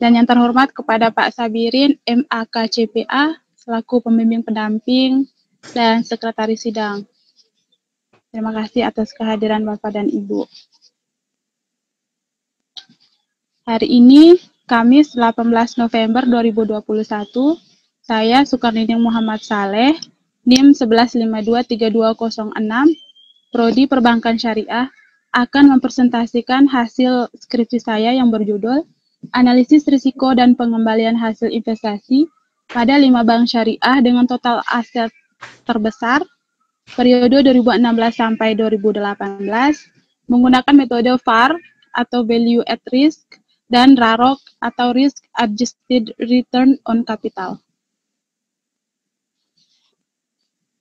Dan yang terhormat kepada Pak Sabirin, MAK CPA, selaku pembimbing pendamping dan sekretaris sidang. Terima kasih atas kehadiran Bapak dan Ibu. Hari ini, Kamis 18 November 2021, saya Sukarnining Muhammad Saleh, NIM 11523206, Prodi Perbankan Syariah, akan mempresentasikan hasil skripsi saya yang berjudul Analisis Risiko dan Pengembalian Hasil Investasi pada 5 bank syariah dengan total aset terbesar periode 2016 sampai 2018 menggunakan metode VAR atau Value at Risk dan RAROC atau Risk Adjusted Return on Capital.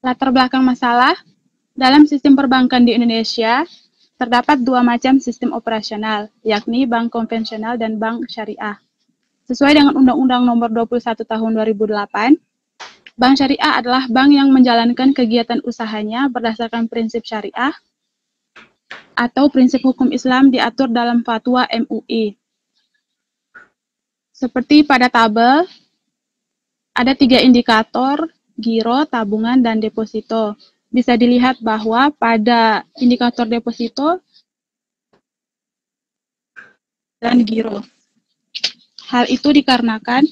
Latar belakang masalah, dalam sistem perbankan di Indonesia, terdapat dua macam sistem operasional, yakni bank konvensional dan bank syariah. Sesuai dengan Undang-Undang Nomor 21 Tahun 2008, bank syariah adalah bank yang menjalankan kegiatan usahanya berdasarkan prinsip syariah atau prinsip hukum Islam diatur dalam Fatwa MUI. Seperti pada tabel, ada 3 indikator, giro, tabungan, dan deposito. Bisa dilihat bahwa pada indikator deposito dan giro. Hal itu dikarenakan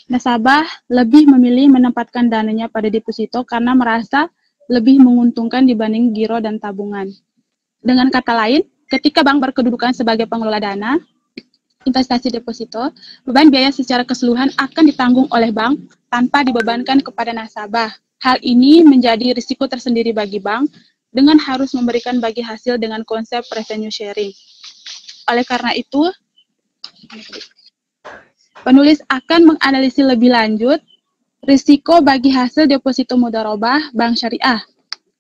nasabah lebih memilih menempatkan dananya pada deposito karena merasa lebih menguntungkan dibanding giro dan tabungan. Dengan kata lain, ketika bank berkedudukan sebagai pengelola dana, investasi deposito, beban biaya secara keseluruhan akan ditanggung oleh bank tanpa dibebankan kepada nasabah. Hal ini menjadi risiko tersendiri bagi bank dengan harus memberikan bagi hasil dengan konsep revenue sharing. Oleh karena itu, penulis akan menganalisis lebih lanjut risiko bagi hasil deposito mudharabah bank syariah.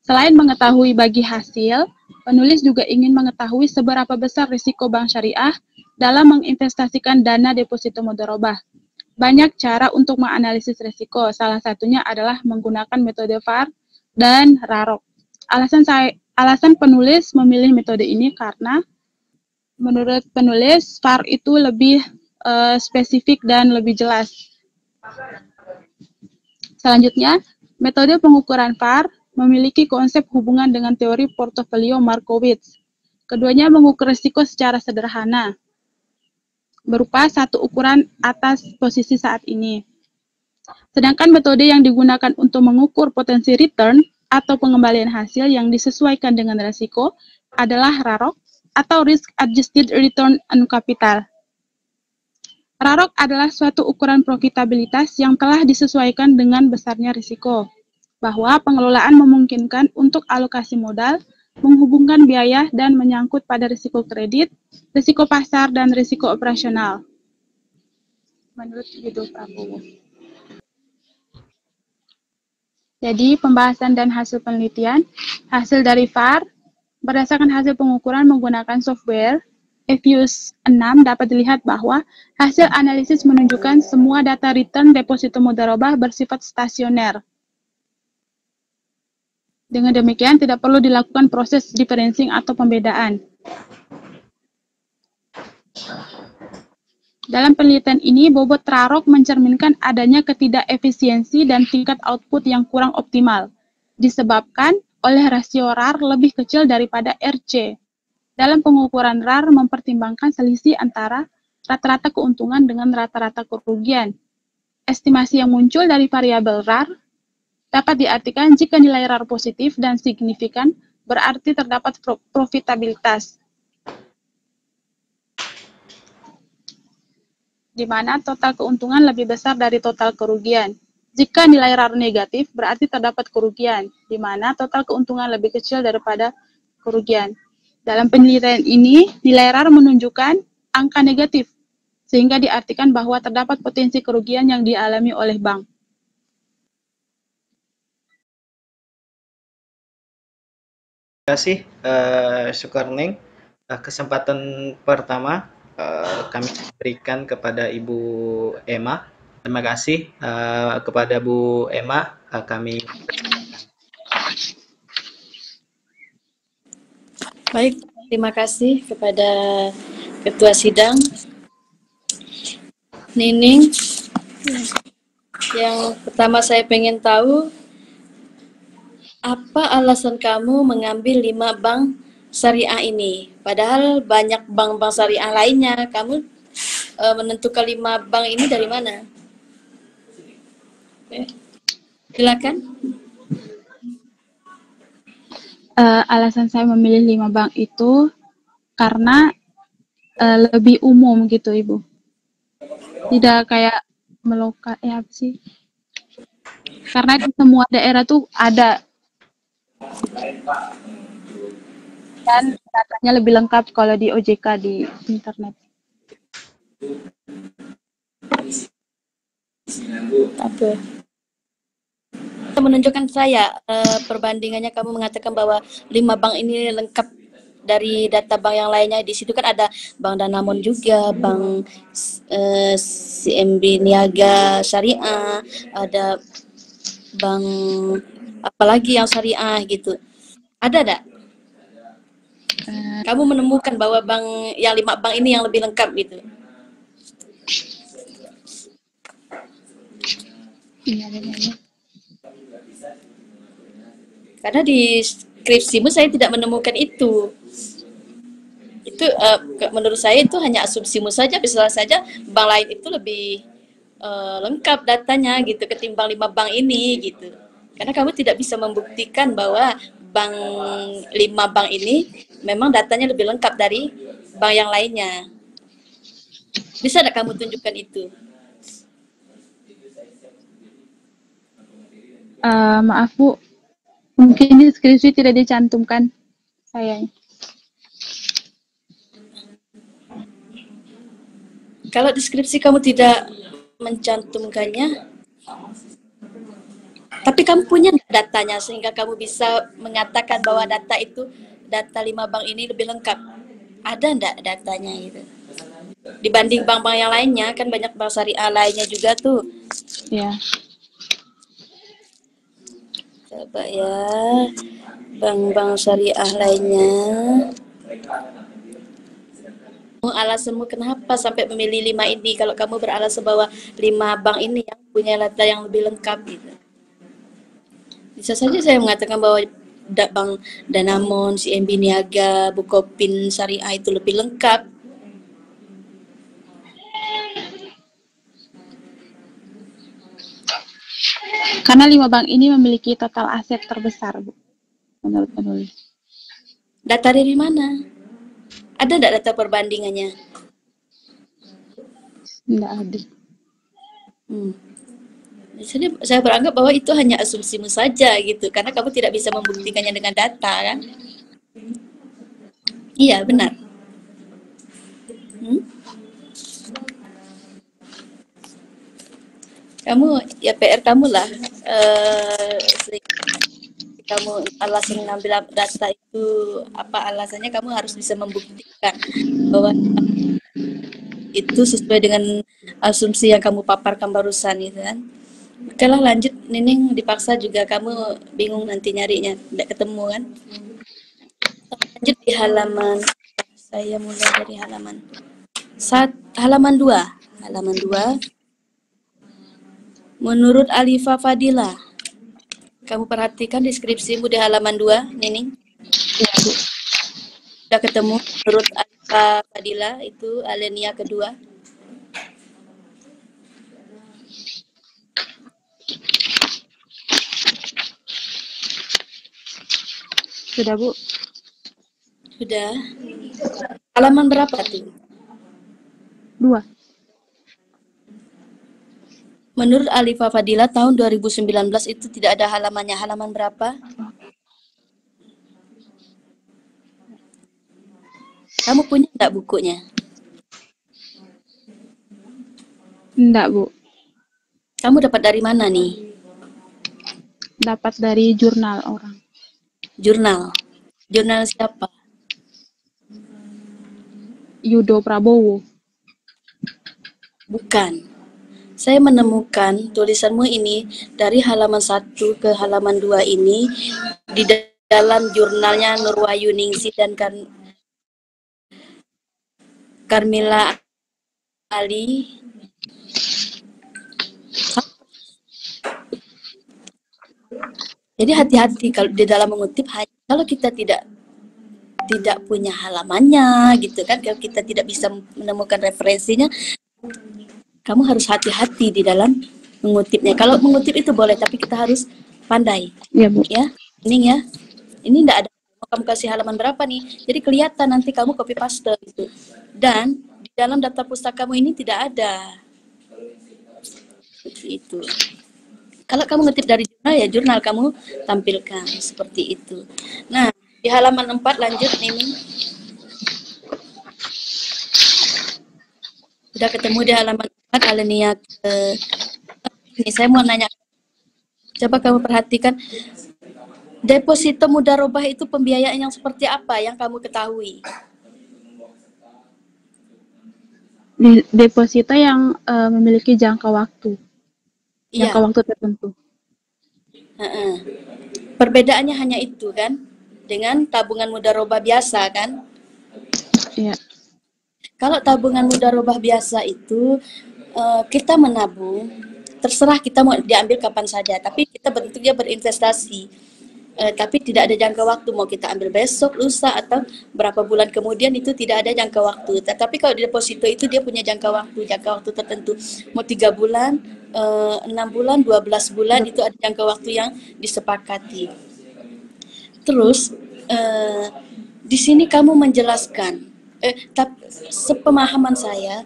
Selain mengetahui bagi hasil, penulis juga ingin mengetahui seberapa besar risiko bank syariah dalam menginvestasikan dana deposito mudharabah. Banyak cara untuk menganalisis risiko, salah satunya adalah menggunakan metode VAR dan RAROC. Alasan penulis memilih metode ini karena menurut penulis VAR itu lebih spesifik dan lebih jelas. Selanjutnya, metode pengukuran VAR memiliki konsep hubungan dengan teori portofolio Markowitz. Keduanya mengukur risiko secara sederhana, berupa satu ukuran atas posisi saat ini. Sedangkan metode yang digunakan untuk mengukur potensi return atau pengembalian hasil yang disesuaikan dengan risiko adalah RAROC atau Risk Adjusted Return on Capital. RAROC adalah suatu ukuran profitabilitas yang telah disesuaikan dengan besarnya risiko, bahwa pengelolaan memungkinkan untuk alokasi modal, menghubungkan biaya dan menyangkut pada risiko kredit, risiko pasar, dan risiko operasional. Menurut Yudho Prabowo. Jadi, pembahasan dan hasil penelitian, hasil dari VAR, berdasarkan hasil pengukuran menggunakan software, EVIUS 6 dapat dilihat bahwa hasil analisis menunjukkan semua data return deposito mudharabah bersifat stasioner. Dengan demikian, tidak perlu dilakukan proses differencing atau pembedaan. Dalam penelitian ini, bobot RAROC mencerminkan adanya ketidakefisiensi dan tingkat output yang kurang optimal, disebabkan oleh rasio RAR lebih kecil daripada RC. Dalam pengukuran RAR mempertimbangkan selisih antara rata-rata keuntungan dengan rata-rata kerugian. Estimasi yang muncul dari variabel RAR dapat diartikan jika nilai RAR positif dan signifikan, berarti terdapat profitabilitas, di mana total keuntungan lebih besar dari total kerugian. Jika nilai RAR negatif, berarti terdapat kerugian, di mana total keuntungan lebih kecil daripada kerugian. Dalam penelitian ini, nilai RAR menunjukkan angka negatif, sehingga diartikan bahwa terdapat potensi kerugian yang dialami oleh bank. Terima kasih, Sukarning. Kesempatan pertama kami berikan kepada Ibu Emma. Terima kasih kepada Bu Emma. Kami Baik, terima kasih kepada Ketua Sidang. Nining, yang pertama saya pengen tahu, apa alasan kamu mengambil 5 bank syariah ini? Padahal banyak bank-bank syariah lainnya. Kamu menentukan 5 bank ini dari mana? Silakan. Alasan saya memilih 5 bank itu karena lebih umum gitu, Ibu. Tidak kayak melokal, ya apa sih? Karena di semua daerah tuh ada dan datanya lebih lengkap kalau di OJK di internet. Oke. Menunjukkan saya perbandingannya, kamu mengatakan bahwa 5 bank ini lengkap dari data bank yang lainnya. Di situ kan ada Bank Danamon juga, Bank CMB Niaga Syariah, ada bank apalagi yang syariah gitu. Ada enggak? Kamu menemukan bahwa bank yang 5 bank ini yang lebih lengkap gitu? Iya, benar. Karena di skripsimu saya tidak menemukan itu. Itu menurut saya itu hanya asumsimu saja. Bisa saja bank lain itu lebih lengkap datanya gitu ketimbang 5 bank ini gitu. Karena kamu tidak bisa membuktikan bahwa bank 5 bank ini memang datanya lebih lengkap dari bank yang lainnya. Bisa tidak kamu tunjukkan itu? Maaf Bu, mungkin di skripsi tidak dicantumkan sayangnya. Kalau deskripsi kamu tidak mencantumkannya, tapi kamu punya datanya sehingga kamu bisa mengatakan bahwa data 5 bank ini lebih lengkap. Ada enggak datanya gitu? Dibanding bank-bank yang lainnya, kan banyak bank syariah lainnya juga tuh. Ya. Coba ya, bank-bank syariah lainnya. Alasanmu kenapa sampai memilih 5 ini kalau kamu beralasan bahwa 5 bank ini yang punya data yang lebih lengkap gitu? Bisa saja saya mengatakan bahwa Bank Danamon, CMB Niaga, Bukopin Syariah itu lebih lengkap. Karena 5 bank ini memiliki total aset terbesar, Bu, menurut penulis. Data dari mana? Ada enggak data perbandingannya? Tidak ada. Jadi saya beranggap bahwa itu hanya asumsimu saja gitu, karena kamu tidak bisa membuktikannya dengan data kan? Iya benar. Kamu ya PR kamu lah. Kamu alasan mengambil data itu apa alasannya, kamu harus bisa membuktikan bahwa itu sesuai dengan asumsi yang kamu paparkan barusan gitu kan. Oke lah, lanjut Nining, dipaksa juga kamu bingung nanti nyarinya, tidak ketemu kan. Lanjut di halaman, saya mulai dari halaman 2. Halaman 2. Menurut Alifa Fadila, kamu perhatikan deskripsimu di halaman 2, Nining. Iya, Bu. Sudah ketemu menurut Alifa Fadila, itu alinea kedua. Sudah, Bu. Sudah. Halaman berapa tuh? 2. Menurut Alifa Fadila tahun 2019 itu tidak ada halamannya. Halaman berapa? Kamu punya enggak bukunya? Enggak, Bu. Kamu dapat dari mana nih? Dapat dari jurnal orang. Jurnal. Jurnal siapa? Yudo Prabowo. Bukan. Saya menemukan tulisanmu ini dari halaman 1 ke halaman 2 ini di dalam jurnalnya Nurwahyu Ningsih dan Carmila Ali. Jadi hati-hati kalau di dalam mengutip, kalau kita tidak punya halamannya gitu kan, kalau kita tidak bisa menemukan referensinya, kamu harus hati-hati di dalam mengutipnya. Kalau mengutip itu boleh, tapi kita harus pandai. Iya, Bu. Ya, ini ya. Ini enggak ada kamu kasih halaman berapa nih. Jadi kelihatan nanti kamu copy paste gitu. Dan di dalam daftar pustakamu ini tidak ada. Seperti itu. Kalau kamu ngutip dari jurnal, ya jurnal kamu tampilkan seperti itu. Nah, di halaman 4 lanjut ini. Sudah ketemu di halaman 4 alinea ke ini saya mau nanya. Coba kamu perhatikan deposito mudharabah itu pembiayaan yang seperti apa yang kamu ketahui? Deposito yang memiliki jangka waktu. Iya. Jangka waktu tertentu. Perbedaannya hanya itu kan? Dengan tabungan mudharabah biasa kan? Iya. Kalau tabungan mudharabah biasa itu kita menabung, terserah kita mau diambil kapan saja, tapi kita bentuknya berinvestasi. Tapi tidak ada jangka waktu, mau kita ambil besok, lusa, atau berapa bulan kemudian, itu tidak ada jangka waktu. Tetapi kalau di deposito itu dia punya jangka waktu tertentu. Mau 3 bulan, 6 bulan, 12 bulan, itu ada jangka waktu yang disepakati. Terus, di sini kamu menjelaskan, sepemahaman saya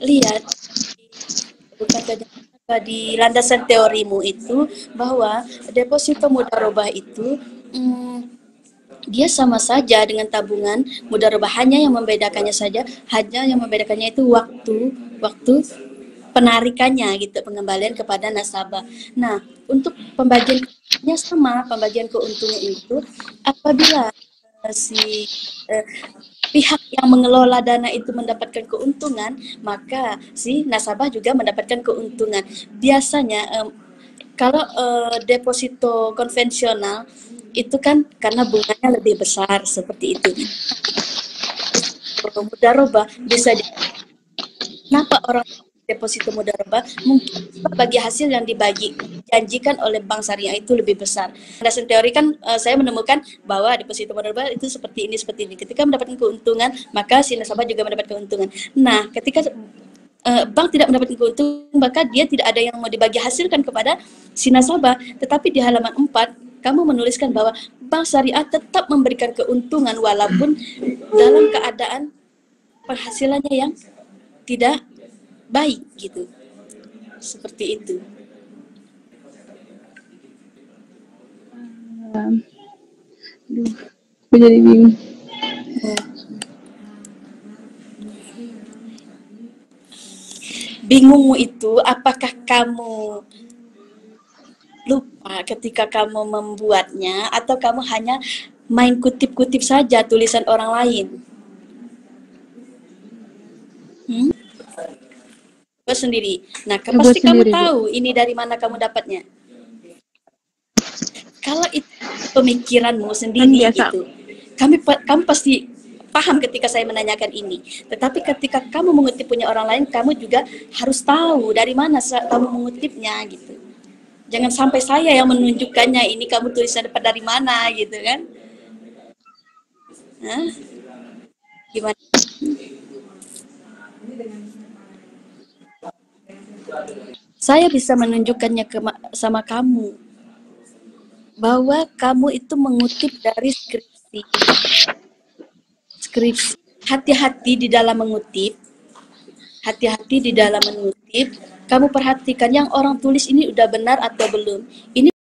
lihat, bukan saja di landasan teorimu itu, bahwa deposito mudharabah itu dia sama saja dengan tabungan mudharabah, hanya yang membedakannya itu waktu penarikannya gitu, pengembalian kepada nasabah. Nah, untuk pembagiannya sama, pembagian keuntungan itu apabila si pihak yang mengelola dana itu mendapatkan keuntungan, maka si nasabah juga mendapatkan keuntungan. Biasanya kalau deposito konvensional itu kan karena bunganya lebih besar seperti itu. Mudharabah bisa kenapa orang deposito mudharabah? Mungkin bagi hasil yang dijanjikan oleh bank syariah itu lebih besar. Dasar teori kan saya menemukan bahwa deposito mudharabah itu seperti ini. Ketika mendapatkan keuntungan, maka si nasabah juga mendapat keuntungan. Nah, ketika bank tidak mendapatkan keuntungan, maka dia tidak ada yang mau dibagi hasilkan kepada si nasabah. Tetapi di halaman 4, kamu menuliskan bahwa bank syariah tetap memberikan keuntungan walaupun dalam keadaan penghasilannya yang tidak baik gitu. Seperti itu. Aku jadi bingung. Bingungmu itu apakah kamu lupa ketika kamu membuatnya, atau kamu hanya main kutip-kutip saja tulisan orang lain? Coba sendiri. Nah, pasti kamu tahu ini dari mana kamu dapatnya. Kalau itu pemikiranmu sendiri gitu, kamu pasti paham ketika saya menanyakan ini. Tetapi ketika kamu mengutip punya orang lain, kamu juga harus tahu dari mana kamu mengutipnya gitu. Jangan sampai saya yang menunjukkannya, ini kamu tulisan dapat dari mana gitu kan. Hah? Gimana? Saya bisa menunjukkannya sama kamu bahwa kamu itu mengutip dari skripsi. Hati-hati di dalam mengutip. Kamu perhatikan yang orang tulis ini udah benar atau belum. Ini